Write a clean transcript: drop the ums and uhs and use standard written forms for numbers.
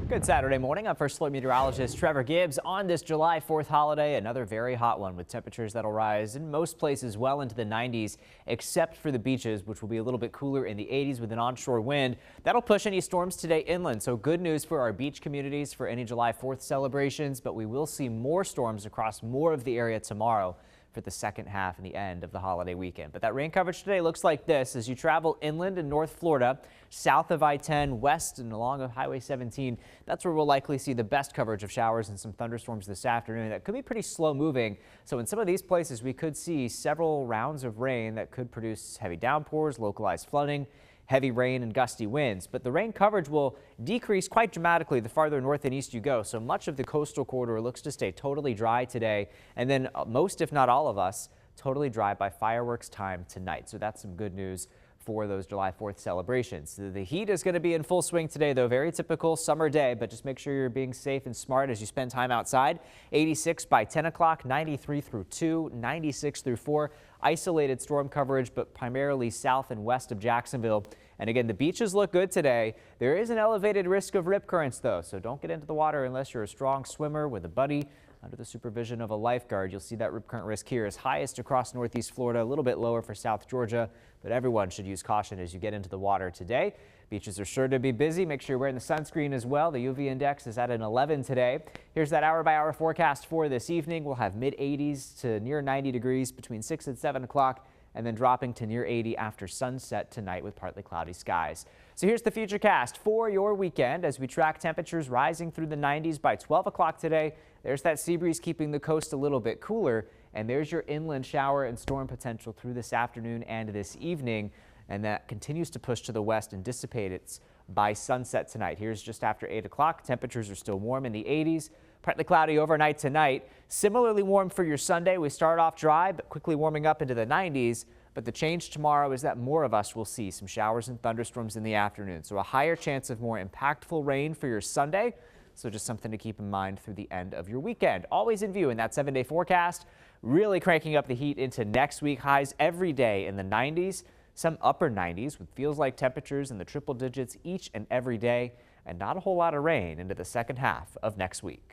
Good Saturday morning. I'm First Alert Meteorologist Trevor Gibbs. On this July 4th holiday, another very hot one with temperatures that'll rise in most places well into the 90s, except for the beaches, which will be a little bit cooler in the 80s with an onshore wind. That'll push any storms today inland. So good news for our beach communities for any July 4th celebrations, but we will see more storms across more of the area tomorrow for the second half and the end of the holiday weekend. But that rain coverage today looks like this as you travel inland in North Florida, south of I-10, west and along of Highway 17. That's where we'll likely see the best coverage of showers and some thunderstorms this afternoon. That could be pretty slow moving. So in some of these places, we could see several rounds of rain that could produce heavy downpours, localized flooding, heavy rain and gusty winds, but the rain coverage will decrease quite dramatically the farther north and east you go. So much of the coastal corridor looks to stay totally dry today, and then most, if not all of us, totally dry by fireworks time tonight. So that's some good news for those July 4th celebrations. The heat is going to be in full swing today, though. Very typical summer day, but just make sure you're being safe and smart as you spend time outside. 86 by 10 o'clock, 93 through 2, 96 through 4. Isolated storm coverage, but primarily south and west of Jacksonville. And again, the beaches look good today. There is an elevated risk of rip currents, though, so don't get into the water unless you're a strong swimmer with a buddy under the supervision of a lifeguard. You'll see that rip current risk here is highest across northeast Florida, a little bit lower for South Georgia, but everyone should use caution as you get into the water today. Beaches are sure to be busy. Make sure you're wearing the sunscreen as well. The UV index is at an 11 today. Here's that hour-by-hour forecast for this evening. We'll have mid-80s to near 90 degrees between 6 and 7 o'clock, and then dropping to near 80 after sunset tonight with partly cloudy skies. So here's the futurecast for your weekend as we track temperatures rising through the 90s by 12 o'clock today. There's that sea breeze keeping the coast a little bit cooler, and there's your inland shower and storm potential through this afternoon and this evening, and that continues to push to the west and dissipate it by sunset tonight. Here's just after 8 o'clock. Temperatures are still warm in the 80s. Partly cloudy overnight tonight. Similarly warm for your Sunday. We start off dry, but quickly warming up into the 90s. But the change tomorrow is that more of us will see some showers and thunderstorms in the afternoon. So a higher chance of more impactful rain for your Sunday. So just something to keep in mind through the end of your weekend. Always in view in that 7-day forecast. Really cranking up the heat into next week. Highs every day in the 90s. Some upper 90s with feels like temperatures in the triple digits each and every day. And not a whole lot of rain into the second half of next week.